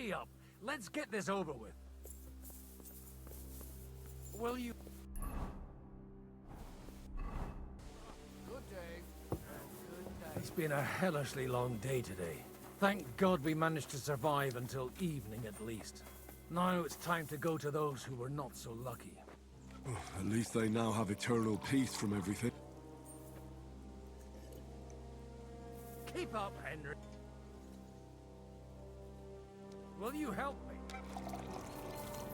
Hurry up. Let's get this over with. Will you... Good day. Good day. It's been a hellishly long day today. Thank God we managed to survive until evening at least. Now it's time to go to those who were not so lucky. At least they now have eternal peace from everything. Keep up, Henry. Will you help me?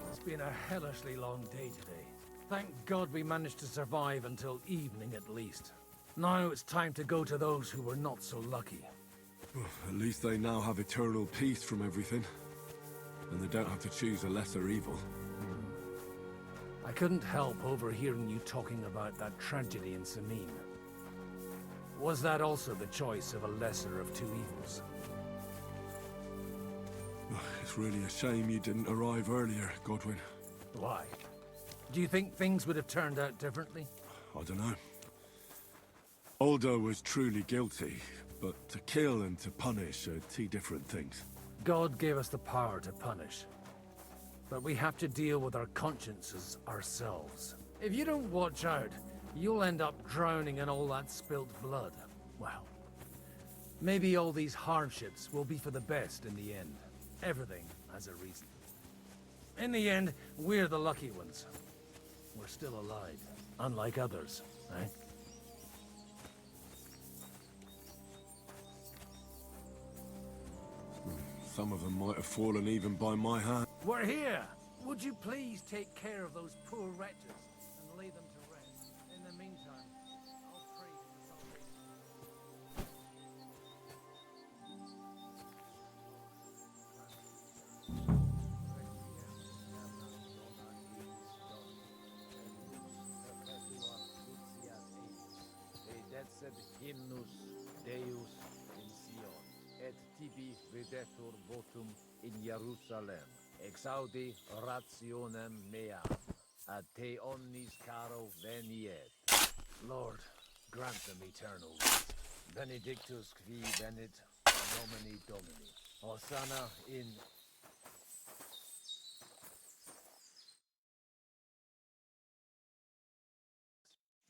It's been a hellishly long day today. Thank God we managed to survive until evening at least. Now it's time to go to those who were not so lucky. At least they now have eternal peace from everything. And they don't have to choose a lesser evil. I couldn't help overhearing you talking about that tragedy in Samim. Was that also the choice of a lesser of two evils? It's really a shame you didn't arrive earlier, Godwin. Why? Do you think things would have turned out differently? I don't know. Aldo was truly guilty, but to kill and to punish are two different things. God gave us the power to punish. But we have to deal with our consciences ourselves. If you don't watch out, you'll end up drowning in all that spilt blood. Well, maybe all these hardships will be for the best in the end. Everything has a reason. In the end, we're the lucky ones. We're still alive, unlike others, eh? Some of them might have fallen even by my hand. We're here! Would you please take care of those poor wretches and lay them to rest? In the meantime, I'll pray for the salvation. Hymnus Deus in Sion, et tibi videtur votum in Jerusalem, exaudi rationem meam, ad te omnis caro veniet. Lord, grant them eternal rest. Benedictus qui venit nomini Domini. Hosanna in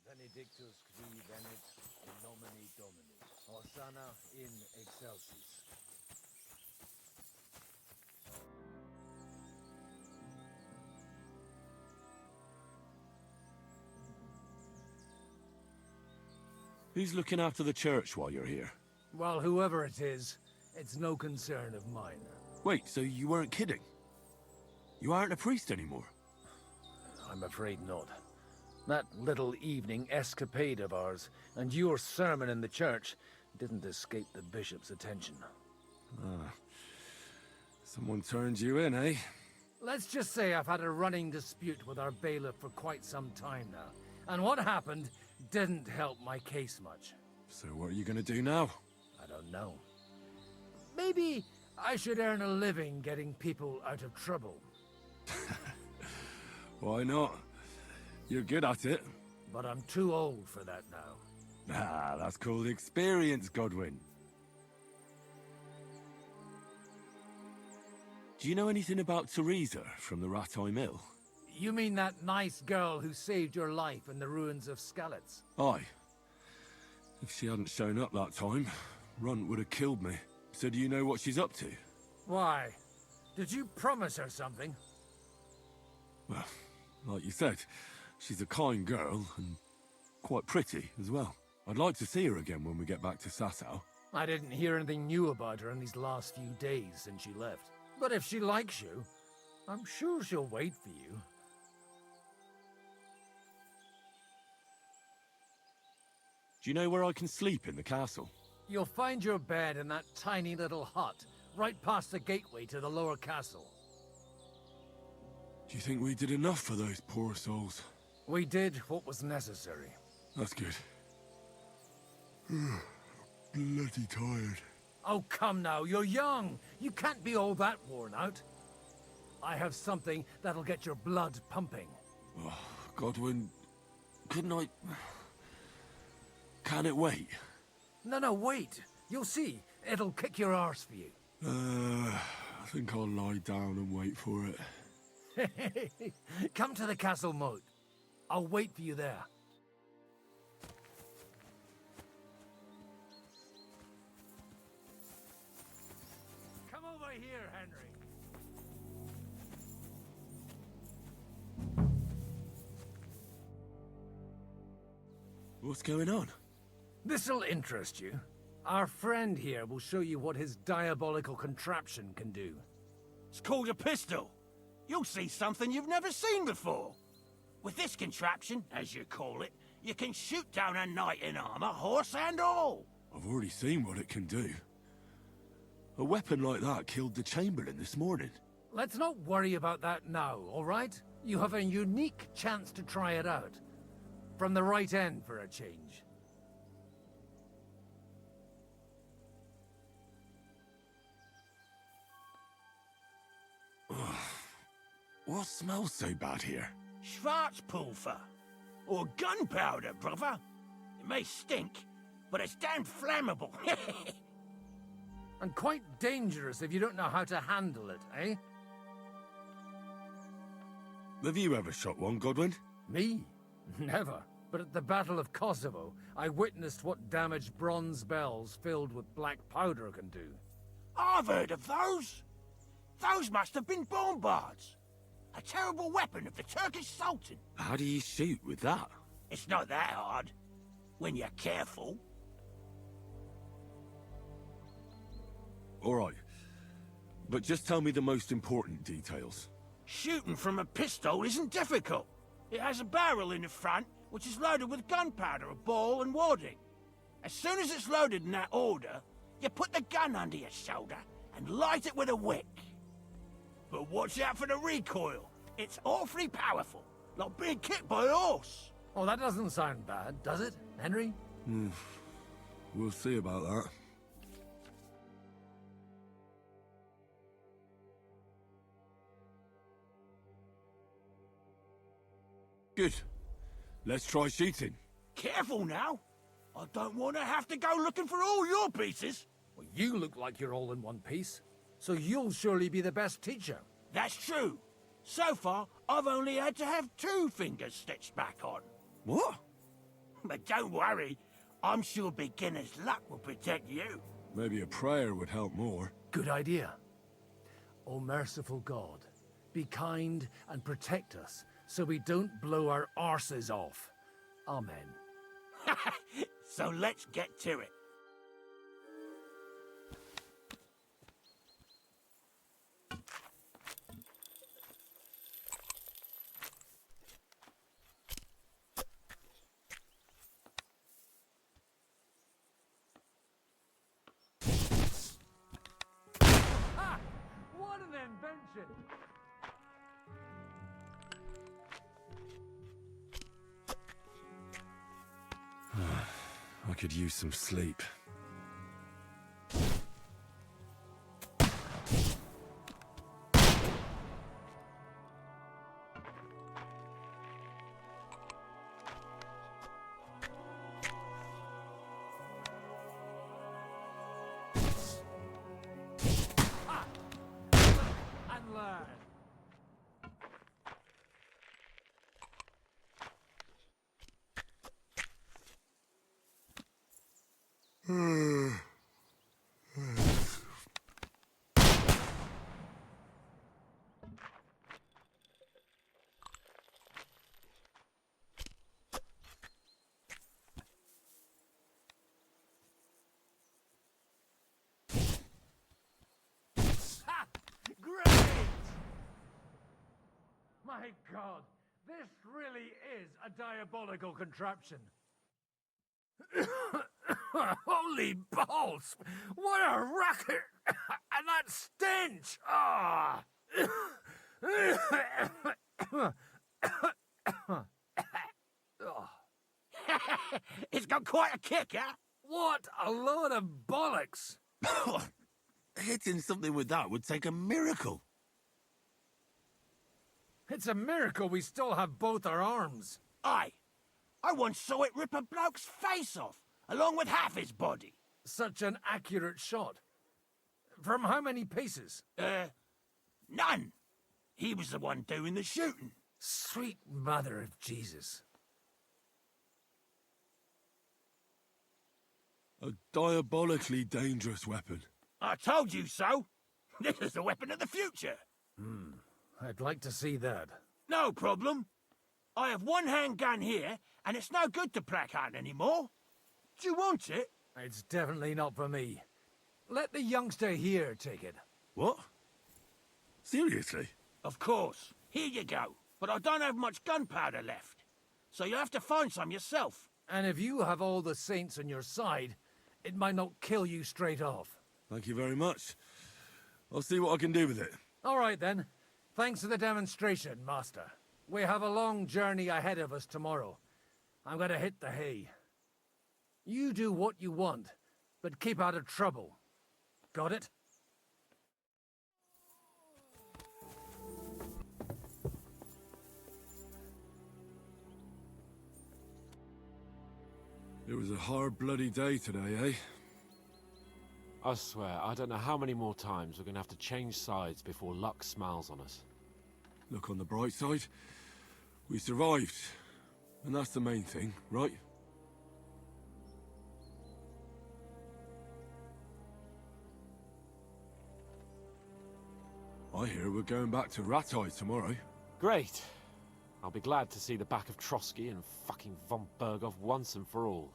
Benedictus qui venit in nomine Domini. Hosanna in excelsis. Who's looking after the church while you're here? Well, whoever it is, it's no concern of mine. Wait, so you weren't kidding? You aren't a priest anymore? I'm afraid not. That little evening escapade of ours, and your sermon in the church, didn't escape the bishop's attention. Ah. Someone turned you in, eh? Let's just say I've had a running dispute with our bailiff for quite some time now. And what happened didn't help my case much. So what are you gonna do now? I don't know. Maybe I should earn a living getting people out of trouble. Why not? You're good at it. But I'm too old for that now. Ah, that's called experience, Godwin. Do you know anything about Teresa from the Rattay Mill? You mean that nice girl who saved your life in the ruins of Skalitz? Aye. If she hadn't shown up that time, Runt would have killed me. So do you know what she's up to? Why? Did you promise her something? Well, like you said, she's a kind girl, and quite pretty as well. I'd like to see her again when we get back to Sasau. I didn't hear anything new about her in these last few days since she left. But if she likes you, I'm sure she'll wait for you. Do you know where I can sleep in the castle? You'll find your bed in that tiny little hut, right past the gateway to the lower castle. Do you think we did enough for those poor souls? We did what was necessary. That's good. Bloody tired. Oh, come now, you're young. You can't be all that worn out. I have something that'll get your blood pumping. Oh, Godwin, couldn't I... Can it wait? No, wait. You'll see. It'll kick your arse for you. I think I'll lie down and wait for it. Come to the castle moat. I'll wait for you there. Come over here, Henry. What's going on? This'll interest you. Our friend here will show you what his diabolical contraption can do. It's called a pistol. You'll see something you've never seen before. With this contraption, as you call it, you can shoot down a knight in armor, horse and all. I've already seen what it can do. A weapon like that killed the Chamberlain this morning. Let's not worry about that now, all right? You have a unique chance to try it out. From the right end for a change. What smells so bad here? Schwarzpulver. Or gunpowder, brother. It may stink, but it's damn flammable. And quite dangerous if you don't know how to handle it, eh? Have you ever shot one, Godwin? Me? Never. But at the Battle of Kosovo, I witnessed what damage bronze bells filled with black powder can do. I've heard of those. Those must have been bombards. A terrible weapon of the Turkish Sultan. How do you shoot with that? It's not that hard, when you're careful. Alright. But just tell me the most important details. Shooting from a pistol isn't difficult. It has a barrel in the front, which is loaded with gunpowder, a ball and wadding. As soon as it's loaded in that order, you put the gun under your shoulder and light it with a wick. But watch out for the recoil. It's awfully powerful, like being kicked by a horse. Oh, that doesn't sound bad, does it, Henry? We'll see about that. Good. Let's try shooting. Careful now. I don't want to have to go looking for all your pieces. Well, you look like you're all in one piece, so you'll surely be the best teacher. That's true. So far, I've only had to have 2 fingers stitched back on. What? But don't worry. I'm sure beginner's luck will protect you. Maybe a prayer would help more. Good idea. O merciful God, be kind and protect us so we don't blow our arses off. Amen. So let's get to it. Ha! What an invention! I could use some sleep. And learn. Ha! Great! My God, this really is a diabolical contraption. Holy balls! What a racket! And that stench! Ah! It's got quite a kick, huh? What a load of bollocks! Hitting something with that would take a miracle. It's a miracle we still have both our arms. Aye. I once saw it rip a bloke's face off, along with half his body. Such an accurate shot. From how many pieces? None. He was the one doing the shooting. Sweet mother of Jesus. A diabolically dangerous weapon. I told you so. This is the weapon of the future. I'd like to see that. No problem. I have one handgun here, and it's no good to placard anymore. Do you want it? It's definitely not for me. Let the youngster here take it. What? Seriously? Of course. Here you go. But I don't have much gunpowder left. So you'll have to find some yourself. And if you have all the saints on your side, it might not kill you straight off. Thank you very much. I'll see what I can do with it. All right then. Thanks for the demonstration, Master. We have a long journey ahead of us tomorrow. I'm gonna hit the hay. You do what you want, but keep out of trouble. Got it? It was a hard bloody day today, eh? I swear, I don't know how many more times we're gonna have to change sides before luck smiles on us. Look on the bright side. We survived. And that's the main thing, right? I hear we're going back to Rattay tomorrow. Great. I'll be glad to see the back of Trotsky and fucking von Berghoff once and for all.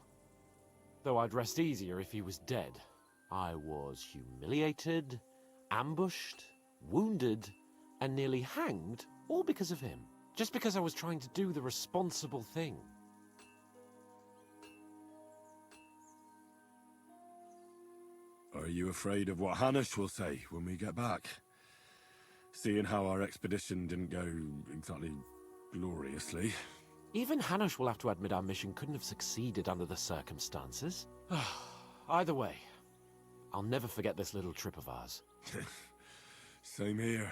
Though I'd rest easier if he was dead. I was humiliated, ambushed, wounded, and nearly hanged, all because of him. Just because I was trying to do the responsible thing. Are you afraid of what Hanush will say when we get back? Seeing how our expedition didn't go exactly gloriously. Even Hanush will have to admit our mission couldn't have succeeded under the circumstances. Either way, I'll never forget this little trip of ours. Same here.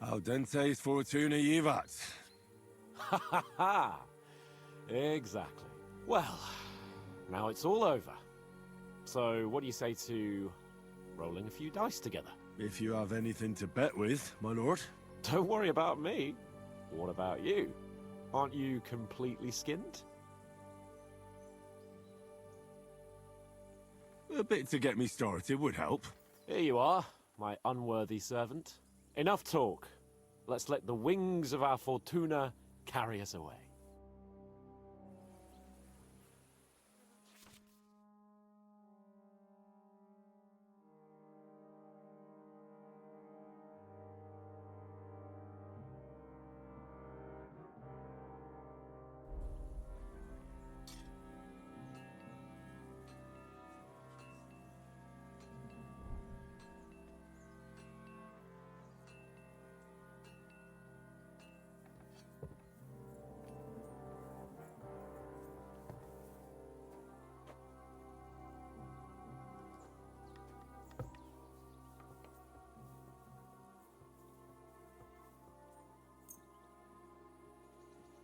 Al dente's fortuna jivat. Ha ha ha! Exactly. Well, now it's all over. So, what do you say to rolling a few dice together? If you have anything to bet with, my lord. Don't worry about me. What about you? Aren't you completely skinned? A bit to get me started would help. Here you are, my unworthy servant. Enough talk. Let's let the wings of our Fortuna carry us away.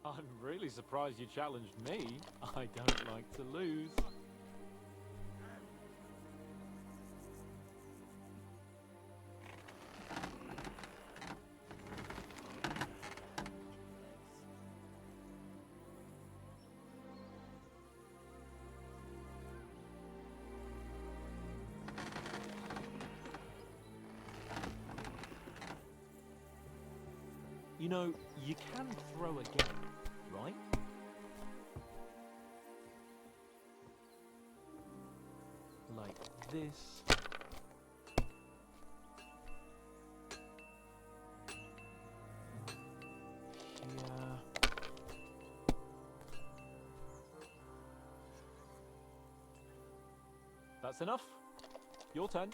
I'm really surprised you challenged me. I don't like to lose. You know, you can throw again, right? Like this. Here. That's enough. Your turn.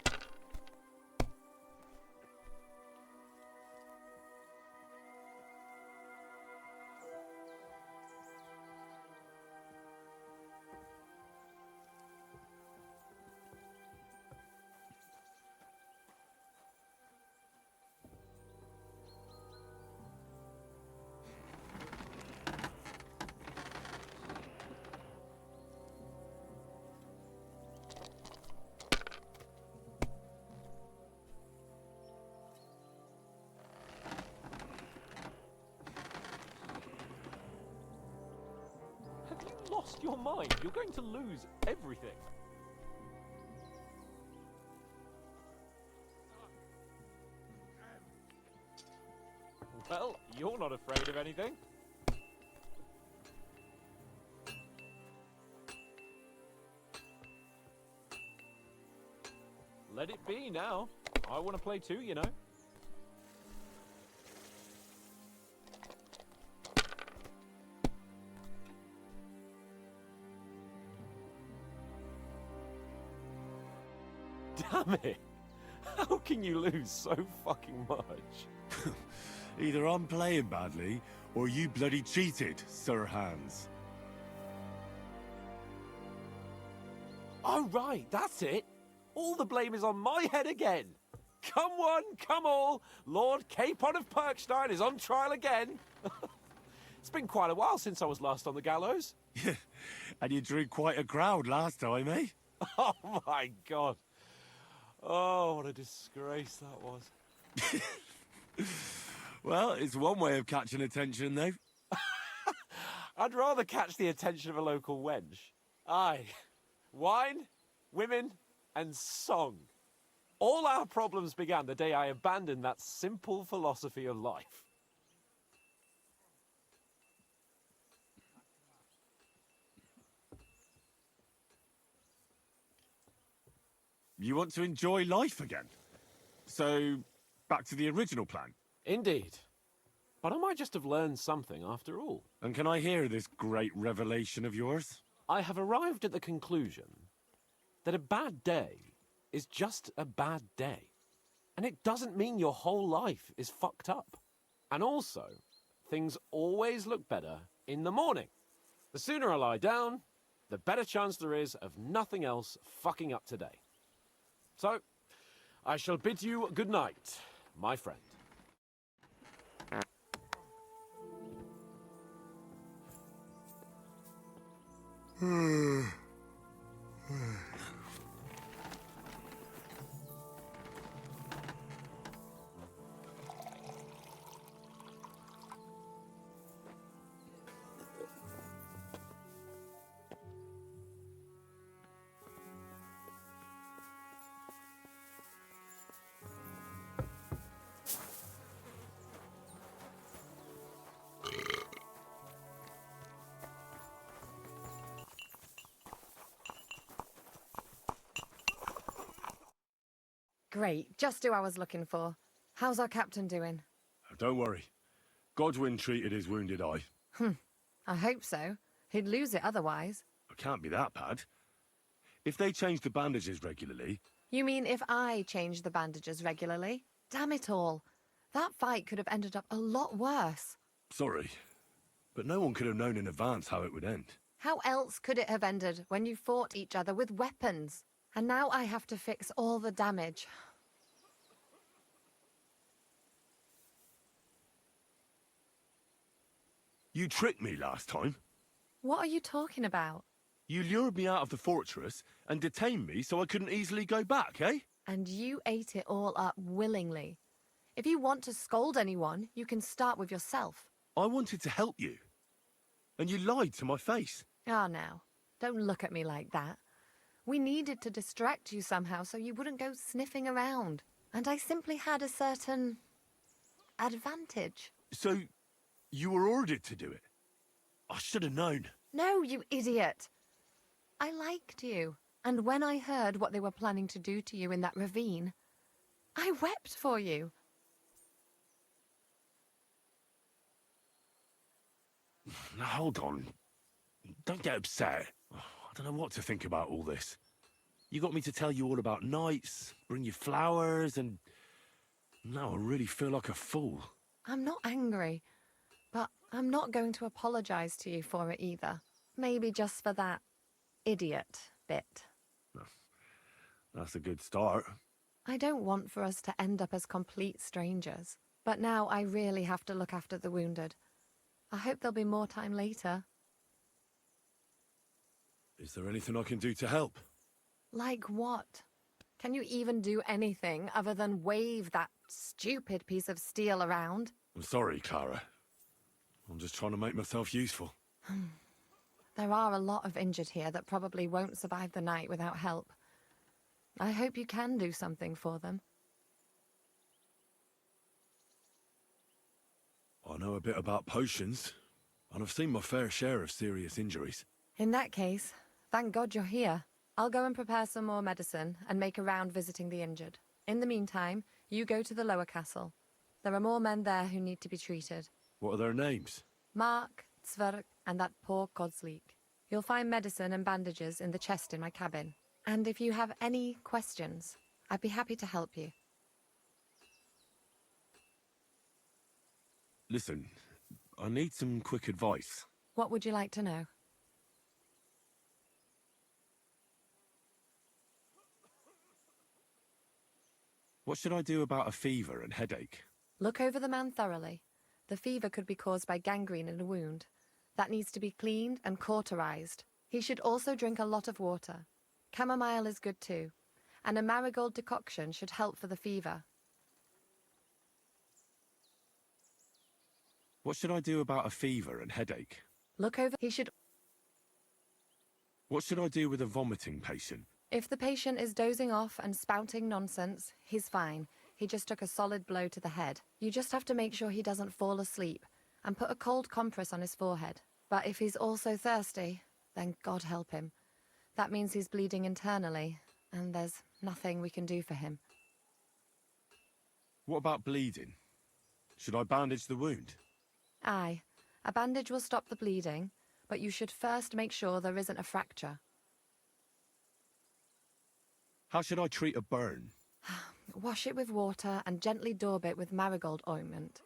lost your mind? You're going to lose everything. Well, you're not afraid of anything. Let it be now. I want to play too, you know. Damn it! How can you lose so fucking much? Either I'm playing badly, or you bloody cheated, Sir Hans. Oh right, that's it. All the blame is on my head again. Come one, come all. Lord Capon of Perkstein is on trial again. It's been quite a while since I was last on the gallows. And you drew quite a crowd last time, eh? Oh my god. Oh, what a disgrace that was. Well, it's one way of catching attention, though. I'd rather catch the attention of a local wench. Aye. Wine, women, and song. All our problems began the day I abandoned that simple philosophy of life. You want to enjoy life again? So, back to the original plan. Indeed. But I might just have learned something after all. And can I hear this great revelation of yours? I have arrived at the conclusion that a bad day is just a bad day. And it doesn't mean your whole life is fucked up. And also, things always look better in the morning. The sooner I lie down, the better chance there is of nothing else fucking up today. So, I shall bid you good night, my friend. Great, just who I was looking for. How's our captain doing? Don't worry. Godwin treated his wounded eye. I hope so. He'd lose it otherwise. It can't be that bad. If they change the bandages regularly... You mean if I change the bandages regularly? Damn it all. That fight could have ended up a lot worse. Sorry, but no one could have known in advance how it would end. How else could it have ended when you fought each other with weapons? And now I have to fix all the damage. You tricked me last time. What are you talking about? You lured me out of the fortress and detained me so I couldn't easily go back, eh? And you ate it all up willingly. If you want to scold anyone, you can start with yourself. I wanted to help you. And you lied to my face. Ah, now, don't look at me like that. We needed to distract you somehow so you wouldn't go sniffing around. And I simply had a certain advantage. So, you were ordered to do it? I should have known. No, you idiot. I liked you. And when I heard what they were planning to do to you in that ravine, I wept for you. Now, hold on. Don't get upset. I don't know what to think about all this. You got me to tell you all about knights, bring you flowers, and... now I really feel like a fool. I'm not angry, but I'm not going to apologize to you for it either. Maybe just for that idiot bit. That's a good start. I don't want for us to end up as complete strangers, but now I really have to look after the wounded. I hope there'll be more time later. Is there anything I can do to help? Like what? Can you even do anything other than wave that stupid piece of steel around? I'm sorry, Clara. I'm just trying to make myself useful. There are a lot of injured here that probably won't survive the night without help. I hope you can do something for them. I know a bit about potions, and I've seen my fair share of serious injuries. In that case, thank God you're here. I'll go and prepare some more medicine and make a round visiting the injured. In the meantime, you go to the lower castle. There are more men there who need to be treated. What are their names? Mark, Zverk, and that poor Kodsleek. You'll find medicine and bandages in the chest in my cabin. And if you have any questions, I'd be happy to help you. Listen, I need some quick advice. What would you like to know? What should I do about a fever and headache? Look over the man thoroughly. The fever could be caused by gangrene in a wound. That needs to be cleaned and cauterized. He should also drink a lot of water. Chamomile is good too, and a marigold decoction should help for the fever. What should I do about a fever and headache? Look over. What should I do with a vomiting patient? If the patient is dozing off and spouting nonsense, he's fine. He just took a solid blow to the head. You just have to make sure he doesn't fall asleep and put a cold compress on his forehead. But if he's also thirsty, then God help him. That means he's bleeding internally, and there's nothing we can do for him. What about bleeding? Should I bandage the wound? Aye, a bandage will stop the bleeding, but you should first make sure there isn't a fracture. How should I treat a burn? Wash it with water and gently daub it with marigold ointment.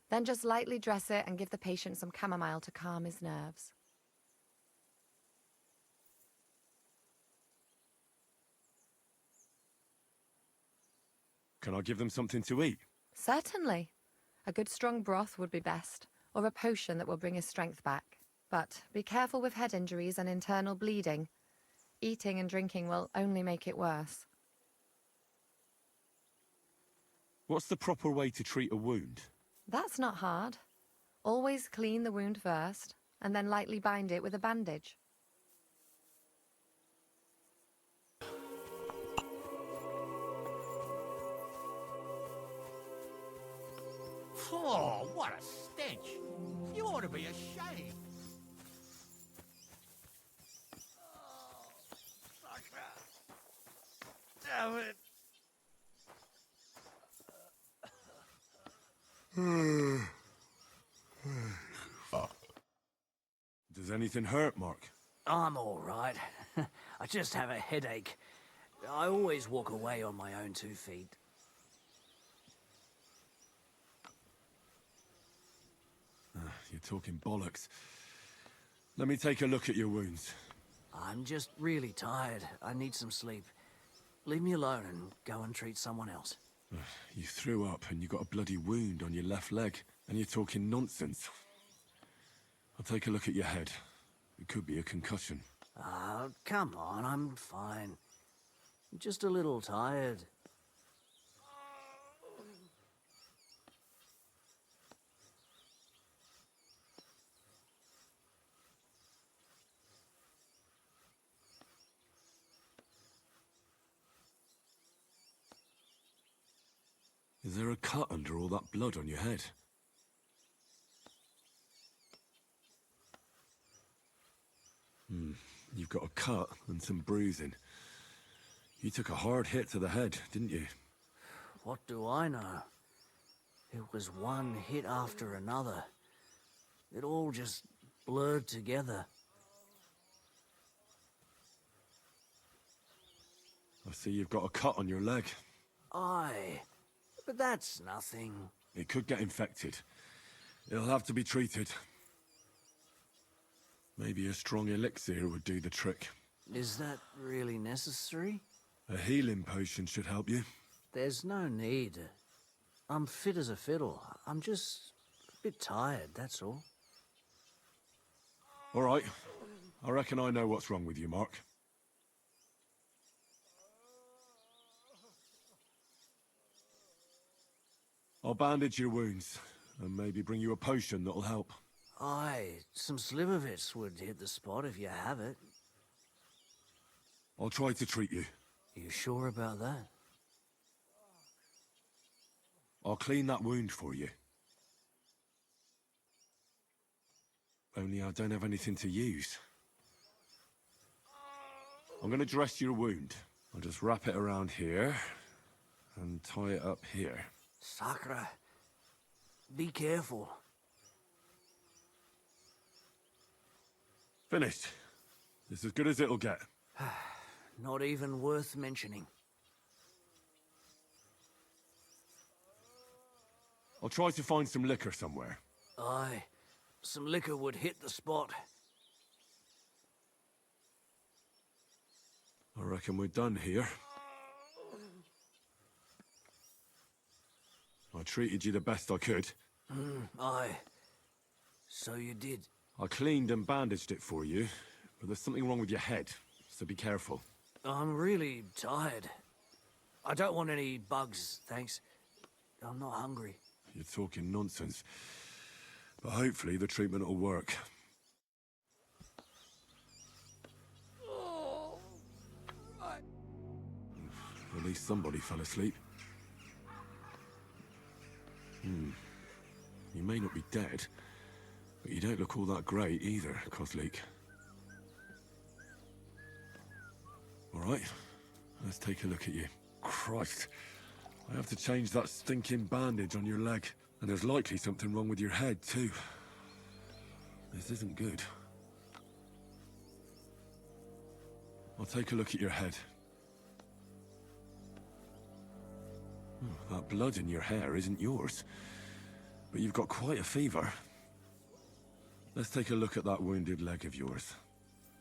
Then just lightly dress it and give the patient some chamomile to calm his nerves. Can I give them something to eat? Certainly. A good strong broth would be best, or a potion that will bring his strength back. But be careful with head injuries and internal bleeding. Eating and drinking will only make it worse. What's the proper way to treat a wound? That's not hard. Always clean the wound first, and then lightly bind it with a bandage. Oh, what a stench! You ought to be ashamed. Oh, sucker. Damn it. Does anything hurt, Mark? I'm all right. I just have a headache. I always walk away on my own 2 feet. You're talking bollocks. Let me take a look at your wounds. I'm just really tired. I need some sleep. Leave me alone and go and treat someone else. You threw up and you got a bloody wound on your left leg, and you're talking nonsense. I'll take a look at your head. It could be a concussion. Come on, I'm fine. I'm just a little tired. Is there a cut under all that blood on your head? You've got a cut and some bruising. You took a hard hit to the head, didn't you? What do I know? It was one hit after another. It all just blurred together. I see you've got a cut on your leg. Aye, but that's nothing. It could get infected. It'll have to be treated. Maybe a strong elixir would do the trick. Is that really necessary? A healing potion should help you. There's no need. I'm fit as a fiddle. I'm just a bit tired, that's all. All right. I reckon I know what's wrong with you, Mark. I'll bandage your wounds and maybe bring you a potion that'll help. Aye, some slivovitz would hit the spot if you have it. I'll try to treat you. You sure about that? I'll clean that wound for you. Only I don't have anything to use. I'm gonna dress your wound. I'll just wrap it around here and tie it up here. Sakra. Be careful. Finished. It's as good as it'll get. Not even worth mentioning. I'll try to find some liquor somewhere. Aye, some liquor would hit the spot. I reckon we're done here. I treated you the best I could. Aye. So you did. I cleaned and bandaged it for you, but there's something wrong with your head, so be careful. I'm really tired. I don't want any bugs, thanks. I'm not hungry. You're talking nonsense. But hopefully the treatment will work. At least somebody fell asleep. You may not be dead, but you don't look all that great either, Kozlik. All right, let's take a look at you. Christ, I have to change that stinking bandage on your leg. And there's likely something wrong with your head, too. This isn't good. I'll take a look at your head. That blood in your hair isn't yours. But you've got quite a fever. Let's take a look at that wounded leg of yours.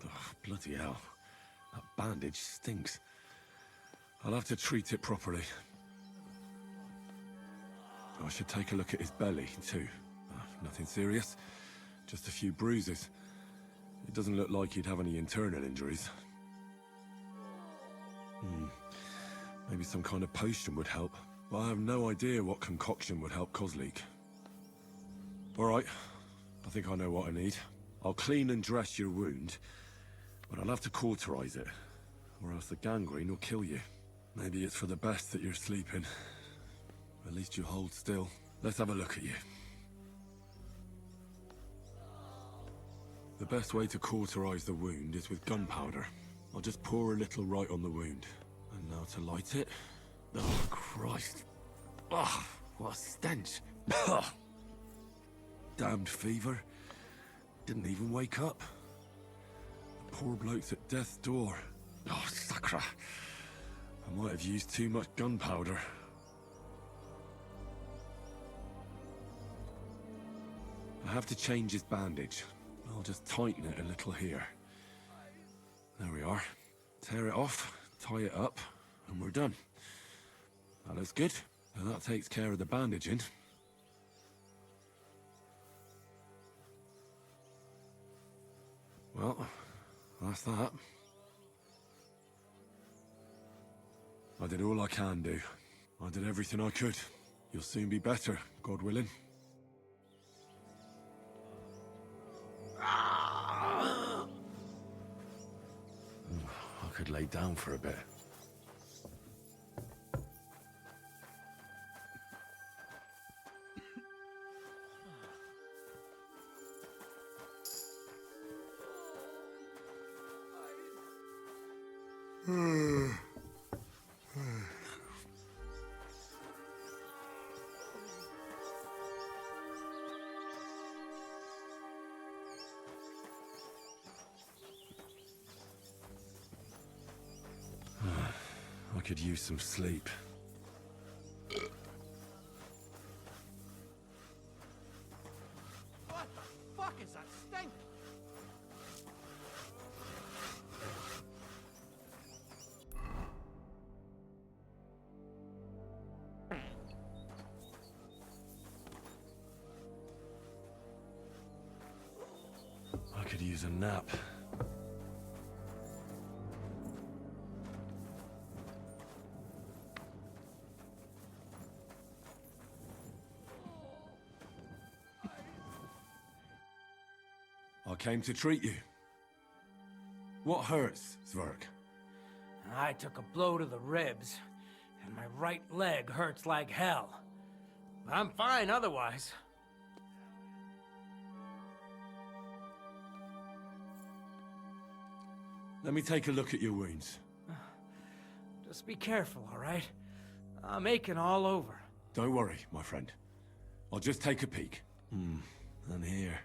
Oh, bloody hell. That bandage stinks. I'll have to treat it properly. I should take a look at his belly, too. Nothing serious. Just a few bruises. It doesn't look like he'd have any internal injuries. Maybe some kind of potion would help. But I have no idea what concoction would help Kozlik. Alright, I think I know what I need. I'll clean and dress your wound, but I'll have to cauterize it, or else the gangrene will kill you. Maybe it's for the best that you're sleeping. At least you hold still. Let's have a look at you. The best way to cauterize the wound is with gunpowder. I'll just pour a little right on the wound. And now to light it. Oh, Christ. Oh, what a stench. Damned fever. Didn't even wake up. The poor bloke's at death's door. Oh, sacra. I might have used too much gunpowder. I have to change his bandage. I'll just tighten it a little here. There we are. Tear it off, tie it up, and we're done. That looks good. And that takes care of the bandaging. Well, that's that. I did all I can do. I did everything I could. You'll soon be better, God willing. I could lay down for a bit. I could use some sleep. What the fuck is that stink? I could use a nap. came to treat you. What hurts, Zwerg? I took a blow to the ribs, and my right leg hurts like hell. But I'm fine otherwise. Let me take a look at your wounds. Just be careful, all right? I'm aching all over. Don't worry, my friend. I'll just take a peek. And here.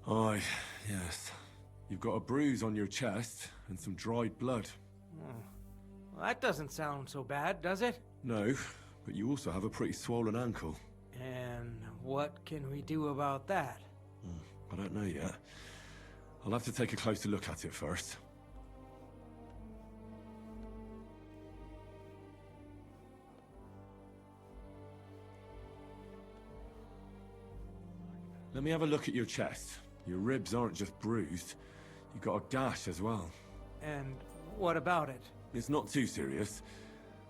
Aye, yes. You've got a bruise on your chest and some dried blood. Well, that doesn't sound so bad, does it? No, but you also have a pretty swollen ankle. And what can we do about that? I don't know yet. I'll have to take a closer look at it first. Let me have a look at your chest. Your ribs aren't just bruised. You've got a gash as well. And what about it? It's not too serious.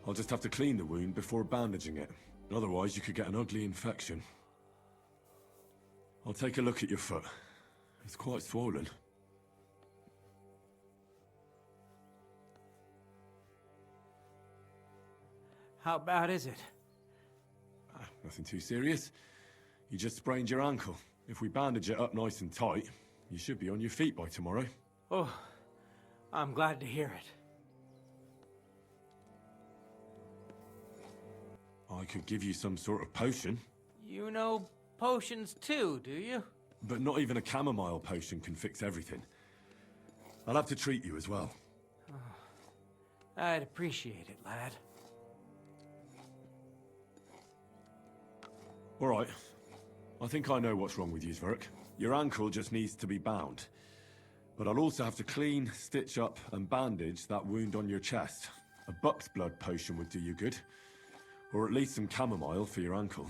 I'll just have to clean the wound before bandaging it. Otherwise, you could get an ugly infection. I'll take a look at your foot. It's quite swollen. How bad is it? Nothing too serious. You just sprained your ankle. If we bandage it up nice and tight, you should be on your feet by tomorrow. Oh, I'm glad to hear it. I could give you some sort of potion. You know potions too, do you? But not even a chamomile potion can fix everything. I'll have to treat you as well. I'd appreciate it, lad. All right. I think I know what's wrong with you, Zwerg. Your ankle just needs to be bound. But I'll also have to clean, stitch up, and bandage that wound on your chest. A buck's blood potion would do you good. Or at least some chamomile for your ankle.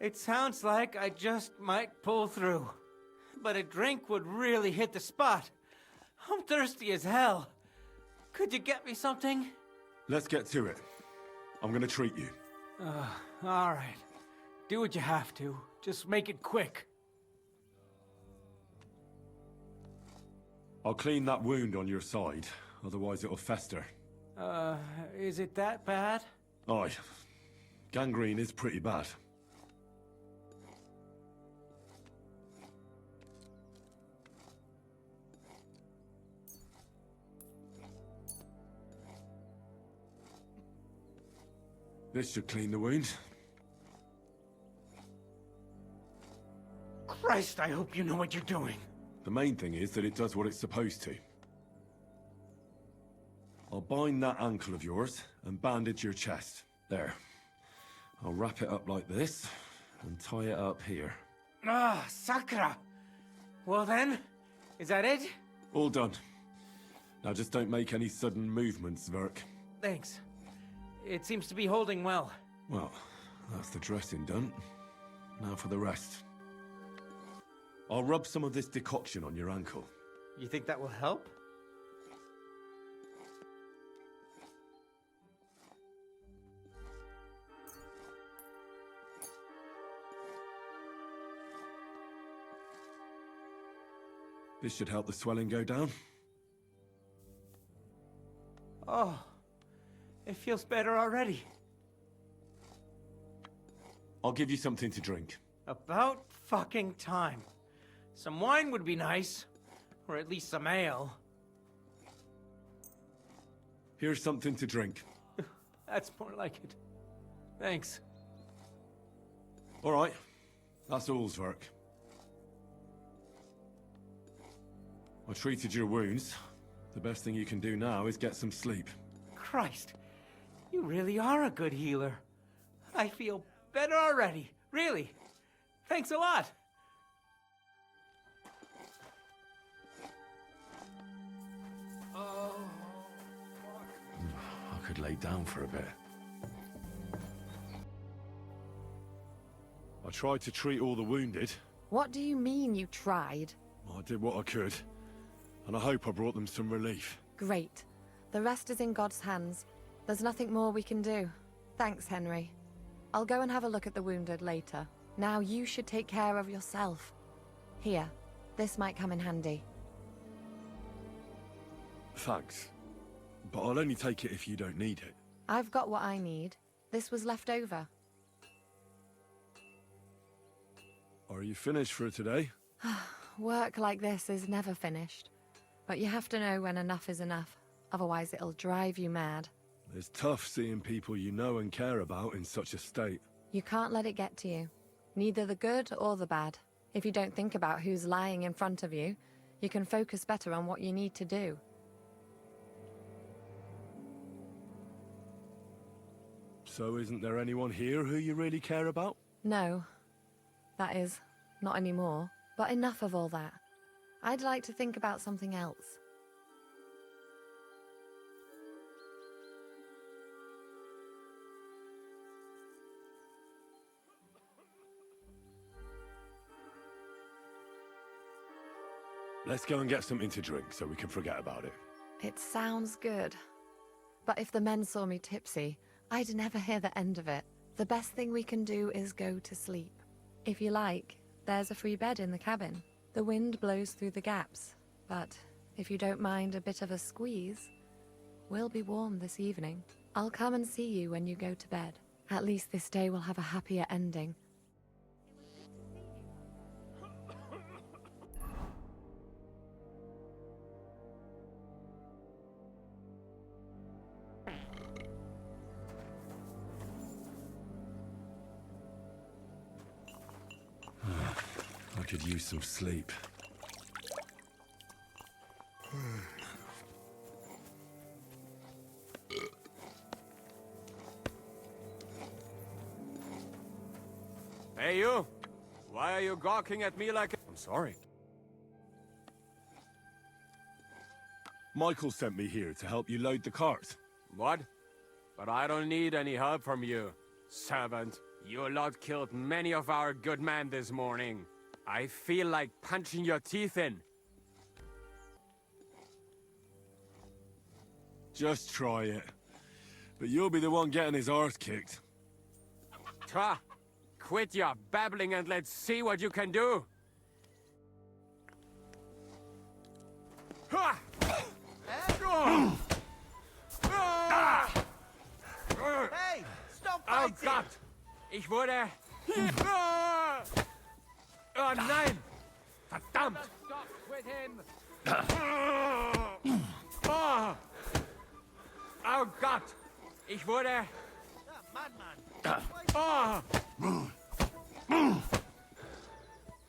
It sounds like I just might pull through. But a drink would really hit the spot. I'm thirsty as hell. Could you get me something? Let's get to it. I'm gonna treat you. All right. Do what you have to. Just make it quick. I'll clean that wound on your side, otherwise it'll fester. Is it that bad? Aye. Gangrene is pretty bad. This should clean the wound. Christ, I hope you know what you're doing. The main thing is that it does what it's supposed to. I'll bind that ankle of yours and bandage your chest. There. I'll wrap it up like this and tie it up here. Sakra! Well then, is that it? All done. Now just don't make any sudden movements, Zwerg. Thanks. It seems to be holding well. Well, that's the dressing done. Now for the rest. I'll rub some of this decoction on your ankle. You think that will help? This should help the swelling go down. Oh, it feels better already. I'll give you something to drink. About fucking time. Some wine would be nice. Or at least some ale. Here's something to drink. That's more like it. Thanks. All right. That's all, Zwerg. I treated your wounds. The best thing you can do now is get some sleep. Christ, you really are a good healer. I feel better already, really. Thanks a lot. I could lay down for a bit. I tried to treat all the wounded. What do you mean you tried? I did what I could. And I hope I brought them some relief. Great. The rest is in God's hands. There's nothing more we can do. Thanks, Henry. I'll go and have a look at the wounded later. Now you should take care of yourself. Here, this might come in handy. Thanks. But I'll only take it if you don't need it. I've got what I need. This was left over. Are you finished for today? Work like this is never finished. But you have to know when enough is enough. Otherwise it'll drive you mad. It's tough seeing people you know and care about in such a state. You can't let it get to you. Neither the good or the bad. If you don't think about who's lying in front of you, you can focus better on what you need to do. So isn't there anyone here who you really care about? No. That is, not anymore. But enough of all that. I'd like to think about something else. Let's go and get something to drink so we can forget about it. It sounds good. But if the men saw me tipsy, I'd never hear the end of it. The best thing we can do is go to sleep. If you like, there's a free bed in the cabin. The wind blows through the gaps, but if you don't mind a bit of a squeeze, we'll be warm this evening. I'll come and see you when you go to bed. At least this day will have a happier ending. I could use some sleep. Hey, you! Why are you gawking at me like... I'm sorry. Michael sent me here to help you load the cart. What? But I don't need any help from you, servant. You lot killed many of our good men this morning. I feel like punching your teeth in. Just try it. But you'll be the one getting his arse kicked. Tra! Quit your babbling and let's see what you can do! Ha! Hey, stop Oh fighting! Gott! Ich wurde... Oh nein! Verdammt! Stop with him! Oh! Oh Gott! Ich wurde... Madman! Oh!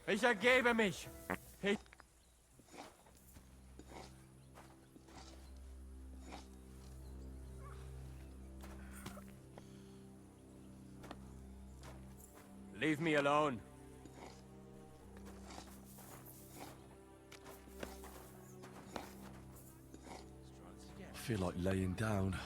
Ich ergebe mich! Ich... Leave me alone. I feel like laying down.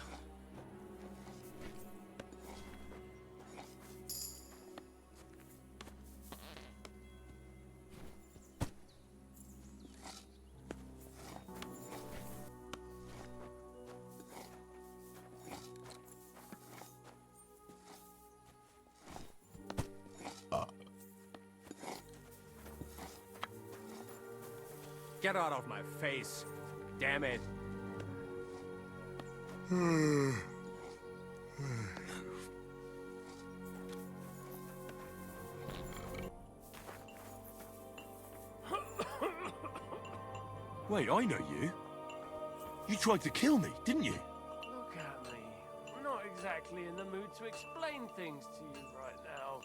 Get out of my face. Damn it. Wait, I know you. You tried to kill me, didn't you? Look at me. I'm not exactly in the mood to explain things to you right now.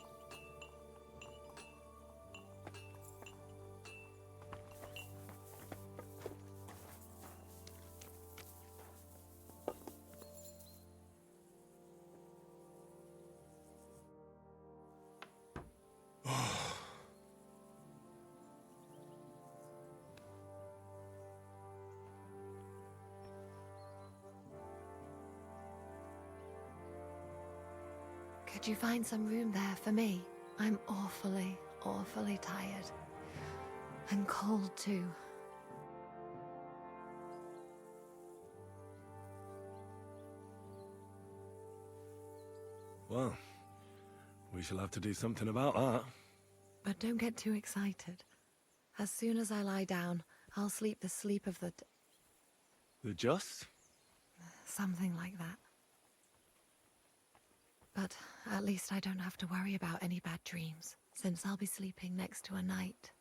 Could you find some room there for me? I'm awfully, awfully tired. And cold too. Well, we shall have to do something about that. But don't get too excited. As soon as I lie down, I'll sleep the sleep of the... The just? something like that. But at least I don't have to worry about any bad dreams, since I'll be sleeping next to a knight.